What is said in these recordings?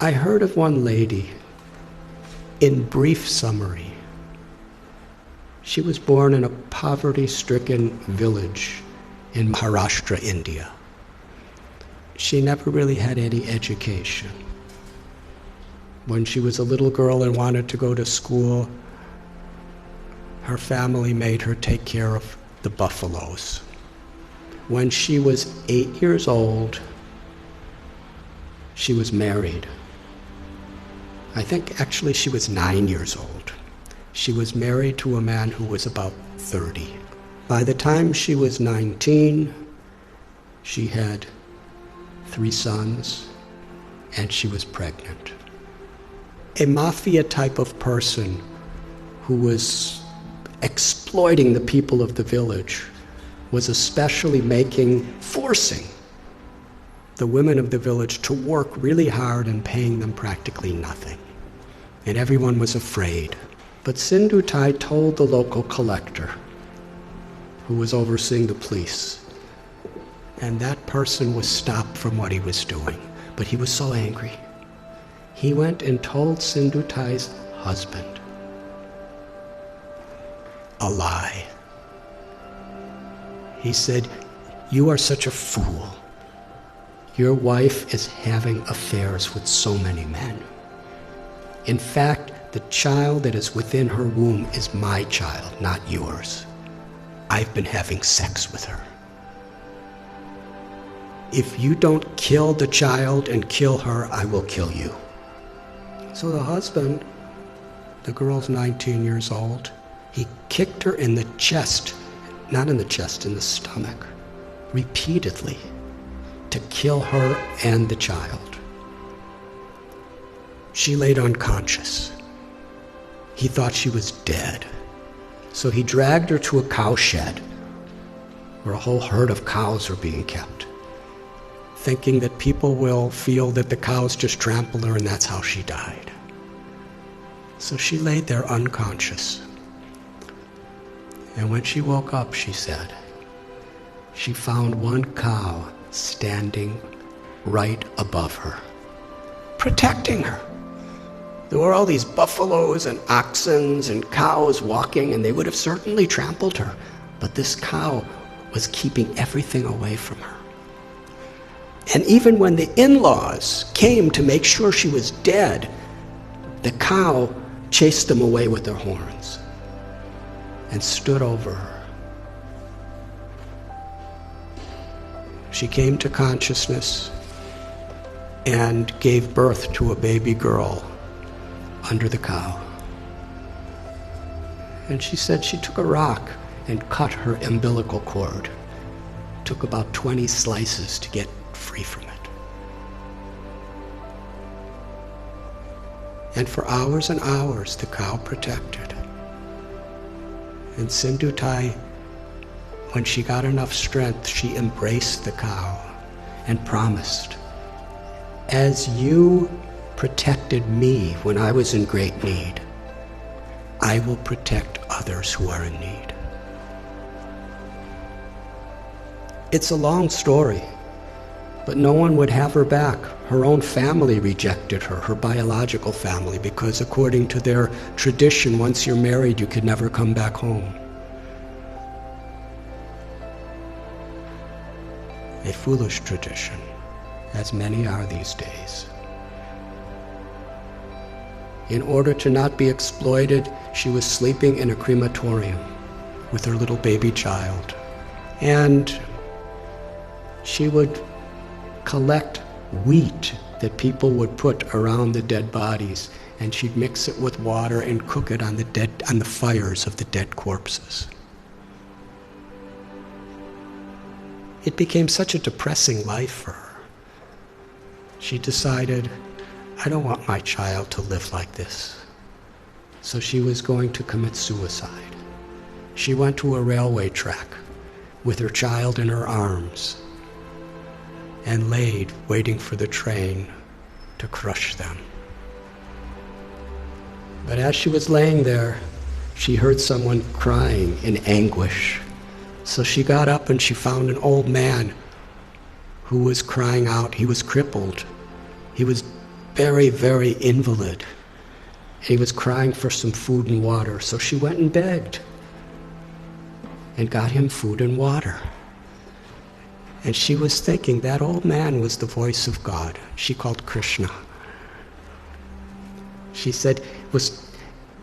I heard of one lady, in brief summary. She was born in a poverty-stricken village in Maharashtra, India. She never really had any education. When she was a little girl and wanted to go to school, her family made her take care of the buffaloes. When she was 8 years old, she was married. I think actually she was 9 years old. She was married to a man who was about 30. By the time she was 19, she had 3 sons, and she was pregnant. A mafia type of person who was exploiting the people of the village was especially forcing the women of the village to work really hard and paying them practically nothing. And everyone was afraid. But Sindhutai told the local collector, who was overseeing the police, and that person was stopped from what he was doing. But he was so angry. He went and told Sindhutai's husband a lie. He said, "You are such a fool. Your wife is having affairs with so many men. In fact, the child that is within her womb is my child, not yours. I've been having sex with her. If you don't kill the child and kill her, I will kill you." So the husband, the girl's 19 years old, he kicked her in the chest, not in the chest, in the stomach, repeatedly, to kill her and the child. She laid unconscious. He thought she was dead. So he dragged her to a cow shed where a whole herd of cows are being kept, thinking that people will feel that the cows just trampled her and that's how she died. So she laid there unconscious. And when she woke up, she said, she found one cow standing right above her, protecting her. There were all these buffaloes and oxen and cows walking, and they would have certainly trampled her. But this cow was keeping everything away from her. And even when the in-laws came to make sure she was dead, the cow chased them away with their horns and stood over her. She came to consciousness and gave birth to a baby girl under the cow. And she said she took a rock and cut her umbilical cord. Took about 20 slices to get free from it. And for hours and hours, the cow protected. And Sindhutai, when she got enough strength, she embraced the cow and promised, "As you protected me when I was in great need, I will protect others who are in need." It's a long story, but no one would have her back. Her own family rejected her, her biological family, because according to their tradition, once you're married, you could never come back home. A foolish tradition, as many are these days. In order to not be exploited, she was sleeping in a crematorium with her little baby child. And she would collect wheat that people would put around the dead bodies, and she'd mix it with water and cook it on the fires of the dead corpses. It became such a depressing life for her. She decided, I don't want my child to live like this. So she was going to commit suicide. She went to a railway track with her child in her arms and laid waiting for the train to crush them. But as she was laying there, she heard someone crying in anguish. So she got up and she found an old man who was crying out. He was crippled. He was very, very invalid. He was crying for some food and water, so she went and begged and got him food and water. And she was thinking that old man was the voice of God. She called Krishna. She said, was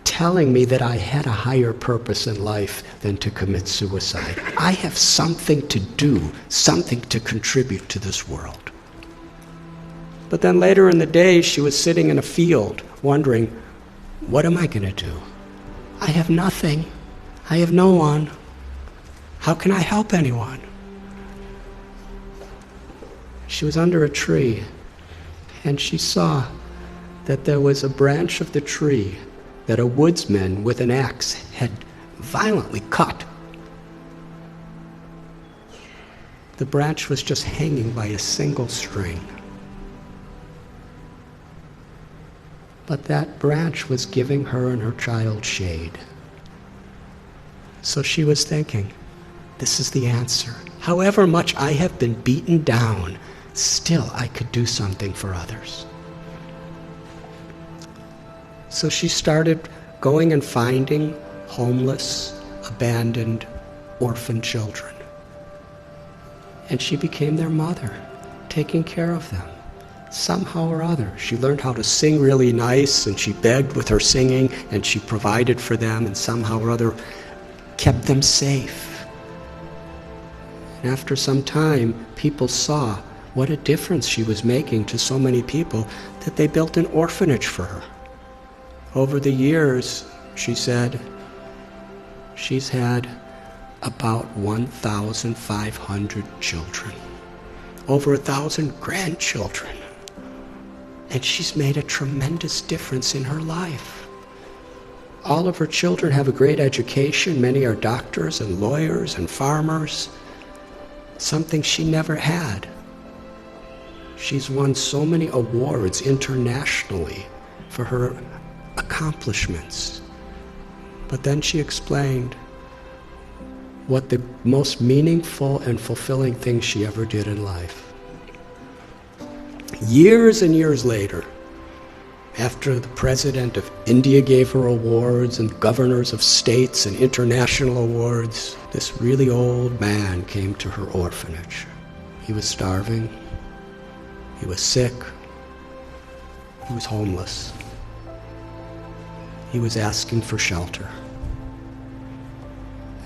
telling me that I had a higher purpose in life than to commit suicide. I have something to do, something to contribute to this world. But then later in the day, she was sitting in a field wondering, what am I going to do? I have nothing. I have no one. How can I help anyone? She was under a tree, and she saw that there was a branch of the tree that a woodsman with an axe had violently cut. The branch was just hanging by a single string. But that branch was giving her and her child shade. So she was thinking, this is the answer. However much I have been beaten down, still I could do something for others. So she started going and finding homeless, abandoned, orphan children. And she became their mother, taking care of them. Somehow or other, she learned how to sing really nice, and she begged with her singing, and she provided for them, and somehow or other kept them safe. And after some time, people saw what a difference she was making to so many people that they built an orphanage for her. Over the years, she said, she's had about 1,500 children, over 1,000 grandchildren. And she's made a tremendous difference in her life. All of her children have a great education. Many are doctors and lawyers and farmers, something she never had. She's won so many awards internationally for her accomplishments. But then she explained what the most meaningful and fulfilling thing she ever did in life. Years and years later, after the president of India gave her awards and governors of states and international awards, this really old man came to her orphanage. He was starving. He was sick. He was homeless. He was asking for shelter.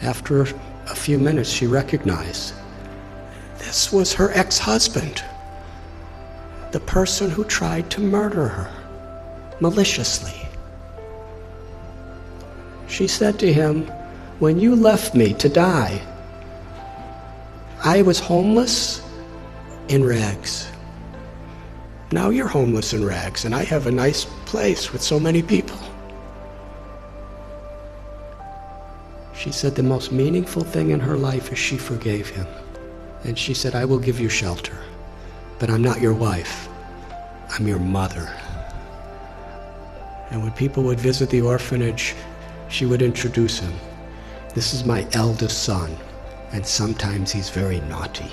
After a few minutes, she recognized this was her ex-husband, the person who tried to murder her maliciously. She said to him, when you left me to die, I was homeless in rags. Now you're homeless in rags, and I have a nice place with so many people. She said the most meaningful thing in her life is she forgave him. And she said, I will give you shelter, but I'm not your wife. I'm your mother. And when people would visit the orphanage, she would introduce him. This is my eldest son, and sometimes he's very naughty.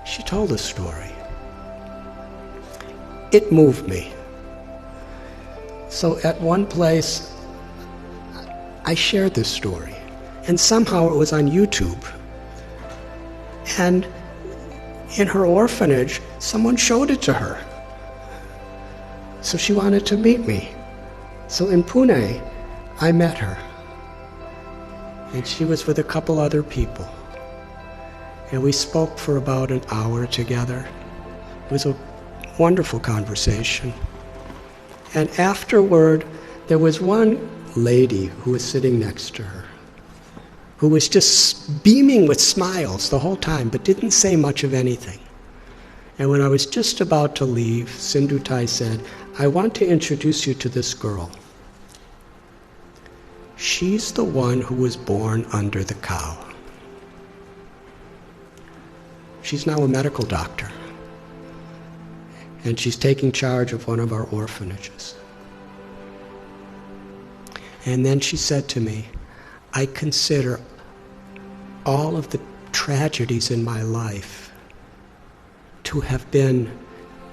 She told a story. It moved me. So at one place, I shared this story, and somehow it was on YouTube. And in her orphanage, someone showed it to her. So she wanted to meet me. So in Pune, I met her. And she was with a couple other people. And we spoke for about an hour together. It was a wonderful conversation. And afterward, there was one lady who was sitting next to her, who was just beaming with smiles the whole time, but didn't say much of anything. And when I was just about to leave, Sindhutai said, I want to introduce you to this girl. She's the one who was born under the cow. She's now a medical doctor, and she's taking charge of one of our orphanages. And then she said to me, I consider all of the tragedies in my life to have been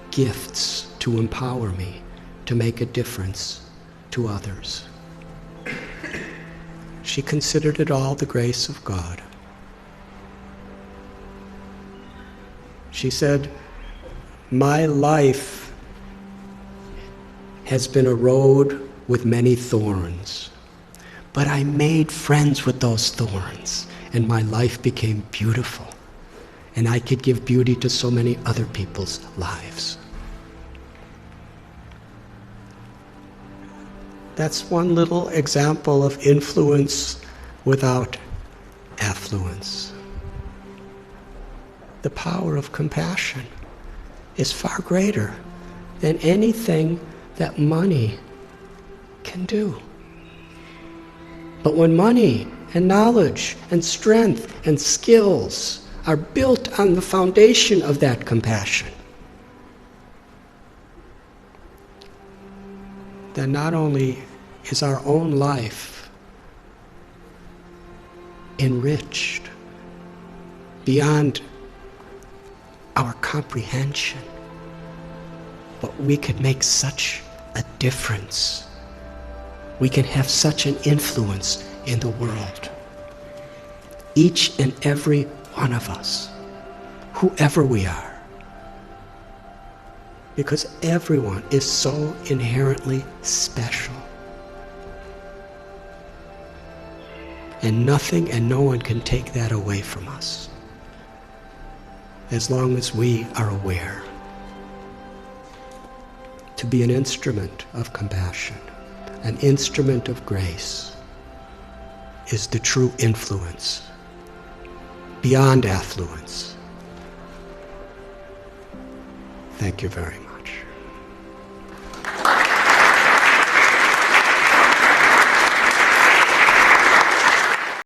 gifts to empower me to make a difference to others. She considered it all the grace of God. She said, "My life has been a road with many thorns, but I made friends with those thorns, and my life became beautiful, and I could give beauty to so many other people's lives." That's one little example of influence without affluence. The power of compassion is far greater than anything that money can do. But when money and knowledge and strength and skills are built on the foundation of that compassion, then not only is our own life enriched beyond our comprehension, but we could make such a difference. We can have such an influence in the world. Each and every one of us, whoever we are. Because everyone is so inherently special. And nothing and no one can take that away from us, as long as we are aware. To be an instrument of compassion, an instrument of grace, is the true influence, beyond affluence. Thank you very much.